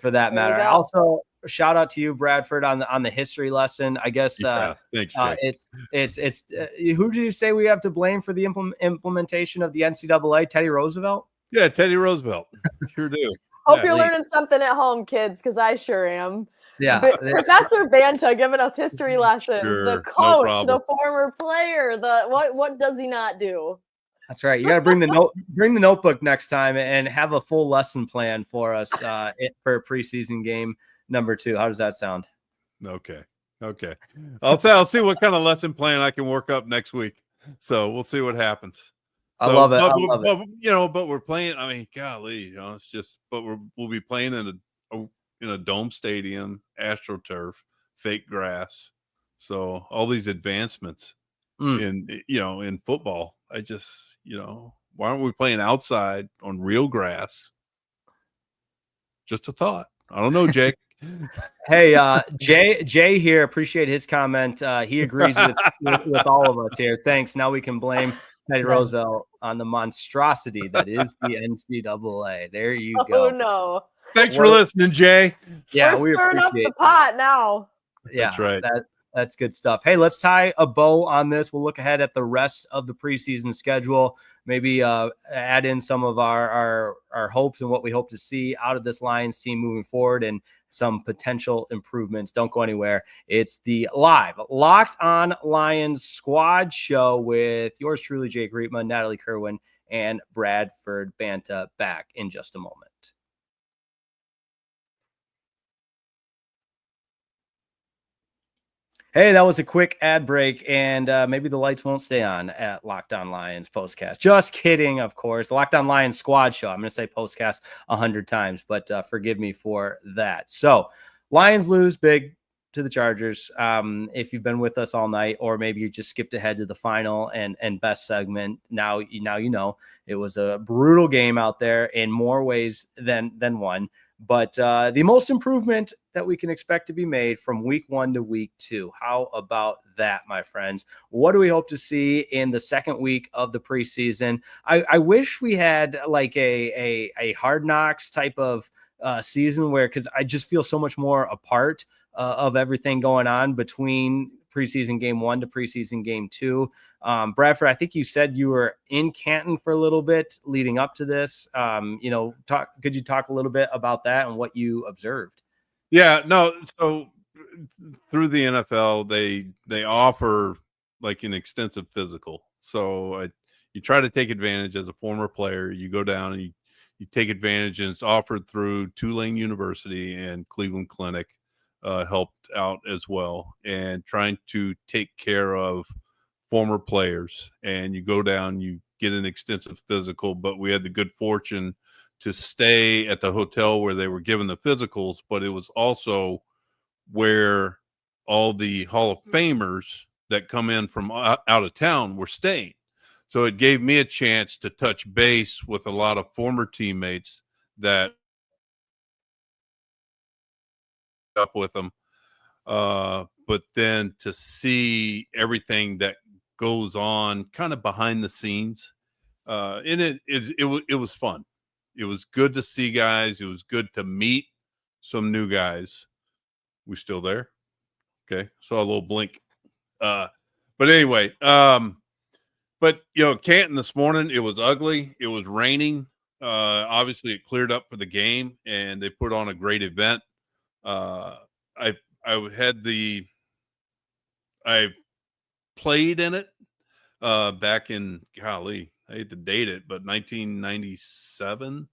for that matter. Also, shout out to you, Bradford, on the history lesson. I guess thanks, it's who do you say we have to blame for the implementation of the NCAA? Teddy Roosevelt? Yeah, Teddy Roosevelt. Sure do. Hope you're learning something at home, kids, because I sure am. Yeah. Professor Banta giving us history lessons. Sure, the coach, the former player, what does he not do? That's right. You got to bring the notebook next time and have a full lesson plan for us for preseason game number 2. How does that sound? Okay. I'll see what kind of lesson plan I can work up next week. So we'll see what happens. I love it. But we're playing. I mean, golly, it's just. But we'll be playing in a dome stadium, AstroTurf, fake grass. So all these advancements in football. I just, why aren't we playing outside on real grass? Just a thought. I don't know, Jake. Hey, Jay here. Appreciate his comment. He agrees with all of us here. Thanks. Now we can blame Teddy Roosevelt on the monstrosity that is the NCAA. There you go. Oh no! Thanks for listening, Jay. Yeah, we're stirring up the pot now. Yeah, that's right. That's good stuff. Hey, let's tie a bow on this. We'll look ahead at the rest of the preseason schedule. Maybe add in some of our hopes and what we hope to see out of this Lions team moving forward, and some potential improvements. Don't go anywhere. It's the live Locked On Lions squad show with yours truly, Jake Riepma, Natalie Kerwin, and Bradford Banta, back in just a moment. Hey, that was a quick ad break, and maybe the lights won't stay on at Locked On Lions Postcast. Just kidding, of course. Locked On Lions Squad Show. I'm going to say Postcast 100 times, but forgive me for that. So, Lions lose big to the Chargers. If you've been with us all night, or maybe you just skipped ahead to the final and best segment, now you know it was a brutal game out there in more ways than one. But the most improvement that we can expect to be made from week 1 to week 2. How about that, my friends? What do we hope to see in the second week of the preseason? I wish we had like a Hard Knocks type of season where, because I just feel so much more a part of everything going on between preseason game 1 to preseason game 2. Bradford, I think you said you were in Canton for a little bit leading up to this. Could you talk a little bit about that and what you observed? Yeah, no. So through the NFL, they offer like an extensive physical. So you try to take advantage as a former player. You go down and you take advantage, and it's offered through Tulane University and Cleveland Clinic helped out as well, and trying to take care of former players. And you go down, you get an extensive physical, but we had the good fortune to stay at the hotel where they were given the physicals, but it was also where all the Hall of Famers that come in from out of town were staying. So it gave me a chance to touch base with a lot of former teammates that up with them. But then to see everything that goes on kind of behind the scenes, and it was fun. It was good to see guys. It was good to meet some new guys. We still there? Okay. Saw a little blink. But anyway, but Canton this morning, it was ugly. It was raining. Obviously it cleared up for the game, and they put on a great event. I played in it back in, golly, I hate to date it, but 1997,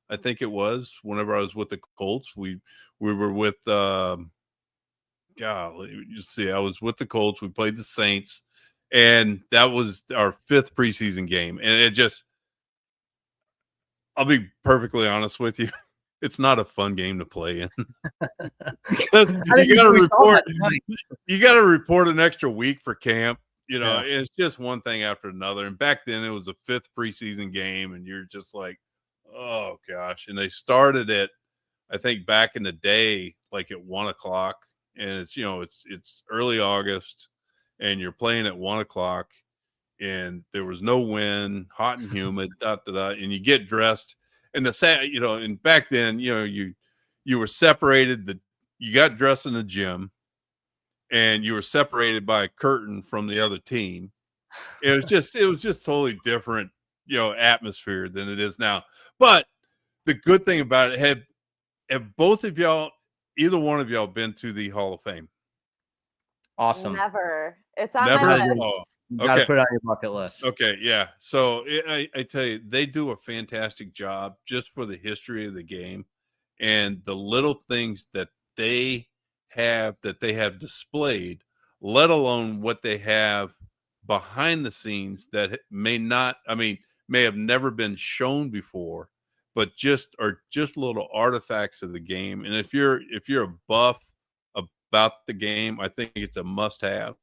I think it was, whenever I was with the Colts. We were with golly, you see, I was with the Colts. We played the Saints, and that was our 5th preseason game. And I'll be perfectly honest with you, it's not a fun game to play in. Because you got to report an extra week for camp. It's just one thing after another. And back then it was a 5th preseason game, and you're just like, oh gosh. And they started it, I think back in the day, like at 1:00, and it's early August, and you're playing at 1:00, and there was no wind, hot and humid, and you get dressed. And and back then, you were separated. You got dressed in the gym, and you were separated by a curtain from the other team. It was just totally different, atmosphere than it is now. But the good thing about it, have both of y'all, either one of y'all, been to the Hall of Fame? Awesome. Never. It's on Never? my list. Oh, you gotta put it on your bucket list. Okay, yeah. So I tell you, they do a fantastic job just for the history of the game and the little things that they have displayed, let alone what they have behind the scenes that may have never been shown before, but are just little artifacts of the game. And if you're a buff about the game, I think it's a must-have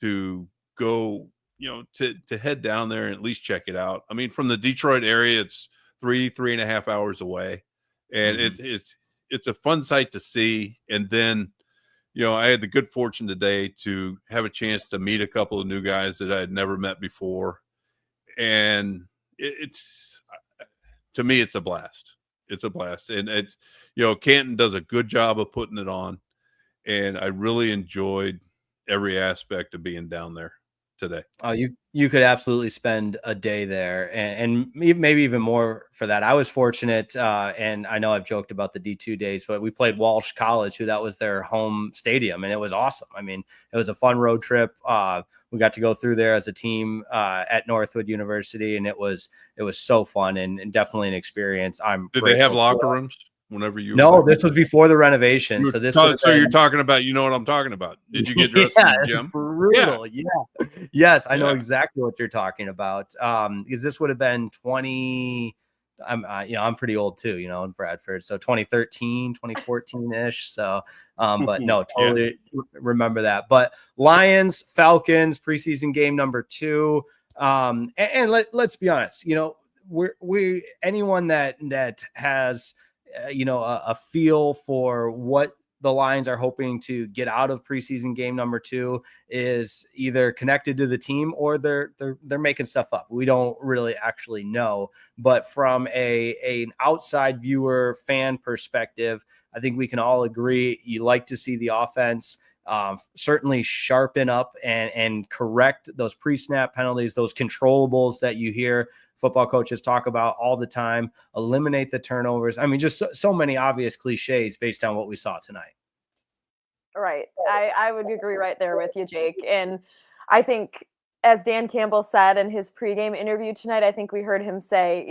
to go, to head down there and at least check it out. I mean, from the Detroit area, it's 3.5 hours away, and it's a fun sight to see. And then, I had the good fortune today to have a chance to meet a couple of new guys that I had never met before. And to me, it's a blast. It's a blast. And Canton does a good job of putting it on. And I really enjoyed every aspect of being down there today. Oh, you could absolutely spend a day there, and maybe even more for that. I was fortunate, and I know I've joked about the D2 days, but we played Walsh College, that was their home stadium, and it was awesome. I mean, it was a fun road trip. We got to go through there as a team at Northwood University, and it was so fun and definitely an experience. Did they have locker rooms? Whenever you this was before the renovation. So you're talking about, what I'm talking about. Did you get dressed in the gym? Brutal. Yeah. Yes, I know exactly what you're talking about. Because this would have been 20. I'm pretty old too, in Bradford. So 2013, 2014 ish. So, but no, totally remember that. But Lions, Falcons, preseason game number 2. And let's be honest, we anyone that has, a feel for what the Lions are hoping to get out of preseason game number 2 is either connected to the team or they're making stuff up. We don't really actually know, but from an outside viewer fan perspective, I think we can all agree you like to see the offense certainly sharpen up and correct those pre-snap penalties, those controllables that you hear football coaches talk about all the time, eliminate the turnovers. I mean, just so many obvious cliches based on what we saw tonight. Right. I would agree right there with you, Jake. And I think, as Dan Campbell said in his pregame interview tonight, I think we heard him say,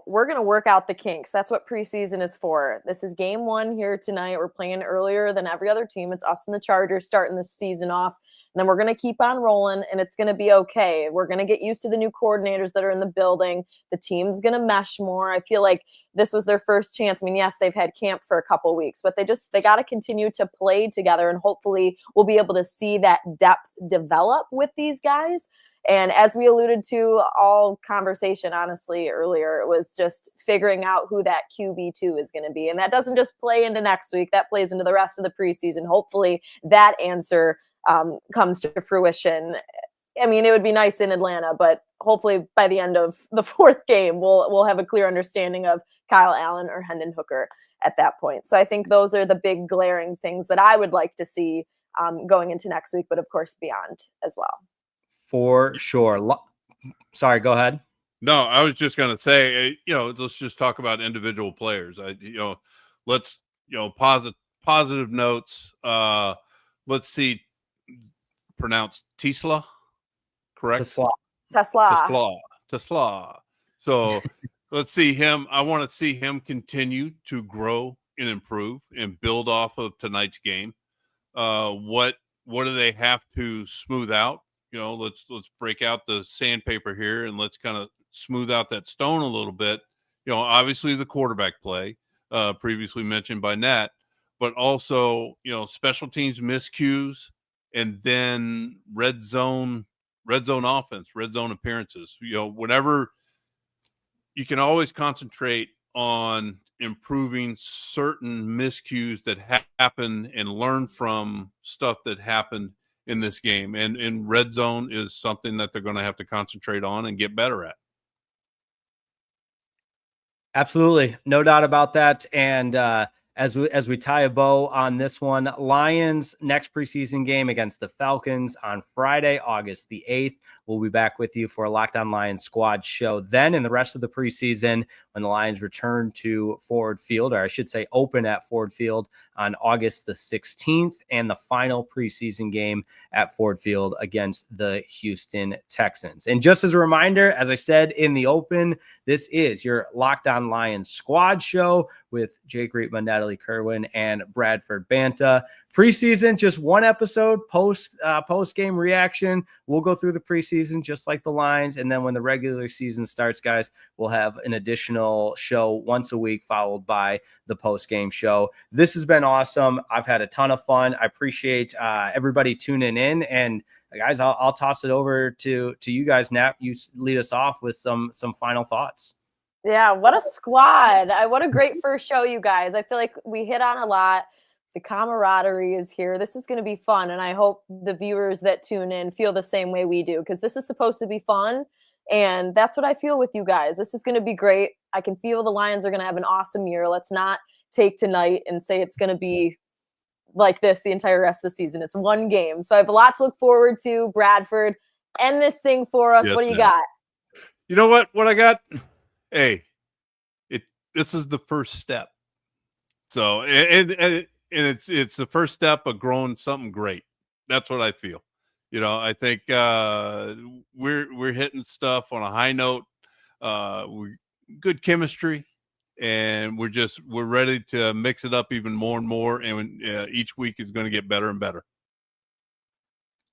we're going to work out the kinks. That's what preseason is for. This is game 1 here tonight. We're playing earlier than every other team. It's us and the Chargers starting this season off. And then we're going to keep on rolling, and it's going to be okay. We're going to get used to the new coordinators that are in the building. The team's going to mesh more. I feel like this was their first chance. I mean, yes, they've had camp for a couple weeks, but they got to continue to play together, and hopefully we'll be able to see that depth develop with these guys. And as we alluded to all conversation, honestly, earlier, it was just figuring out who that QB2 is going to be. And that doesn't just play into next week. That plays into the rest of the preseason. Hopefully that answer comes to fruition. I mean, it would be nice in Atlanta, but hopefully by the end of the 4th game, we'll have a clear understanding of Kyle Allen or Hendon Hooker at that point. So I think those are the big glaring things that I would like to see going into next week, but of course beyond as well. For sure. Sorry, go ahead. No, I was just going to say, let's just talk about individual players. Let's, positive notes. Let's see, pronounced TeSlaa, correct? TeSlaa. So let's see him. I want to see him continue to grow and improve and build off of tonight's game. What do they have to smooth out? Let's break out the sandpaper here and let's kind of smooth out that stone a little bit. Obviously the quarterback play, previously mentioned by Nat, but also, special teams miscues, and then red zone offense, red zone appearances. Whenever you can always concentrate on improving certain miscues that happen and learn from stuff that happened in this game. And red zone is something that they're going to have to concentrate on and get better at. Absolutely. No doubt about that. And as we tie a bow on this one, Lions next preseason game against the Falcons on Friday, August the 8th. We'll be back with you for a Locked On Lions squad show. Then in the rest of the preseason, when the Lions return to Ford Field, or I should say open at Ford Field on August the 16th, and the final preseason game at Ford Field against the Houston Texans. And just as a reminder, as I said in the open, this is your Locked On Lions squad show with Jake Reitman, Natalie Kerwin, and Bradford Banta. Preseason, just one episode, post-game reaction. We'll go through the preseason just like the Lions, and then when the regular season starts, guys, we'll have an additional show once a week followed by the post-game show. This has been awesome. I've had a ton of fun. I appreciate everybody tuning in, and guys, I'll toss it over to you guys. Nat, you lead us off with some final thoughts. Yeah, what a squad. What a great first show, you guys. I feel like we hit on a lot. The camaraderie is here. This is going to be fun, and I hope the viewers that tune in feel the same way we do, because this is supposed to be fun, and that's what I feel with you guys. This is going to be great. I can feel the Lions are going to have an awesome year. Let's not take tonight and say it's going to be like this the entire rest of the season. It's one game. So I have a lot to look forward to. Bradford, end this thing for us. Yes, what do you got? You know what I got? Hey, this is the first step. So, and it's the first step of growing something great. That's what I feel. I think we're hitting stuff on a high note. We're good chemistry, and we're ready to mix it up even more and more. And each week is going to get better and better.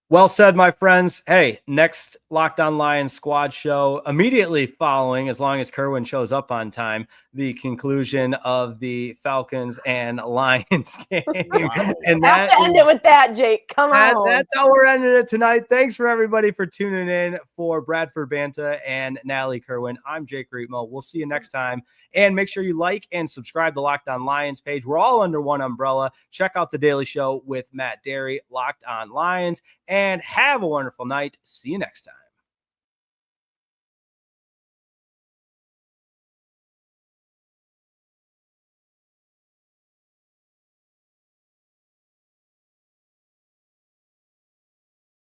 Well said, my friends. Hey, next Locked On Lions squad show immediately following, as long as Kerwin shows up on time, the conclusion of the Falcons and Lions game. Wow. And Have to end it with that, Jake. Come on. That's how we're ending it tonight. Thanks for everybody for tuning in. For Bradford Banta and Natalie Kerwin, I'm Jake Reitmo. We'll see you next time. And make sure you like and subscribe to Locked On Lions page. We're all under one umbrella. Check out The Daily Show with Matt Derry, Locked On Lions. And have a wonderful night. See you next time.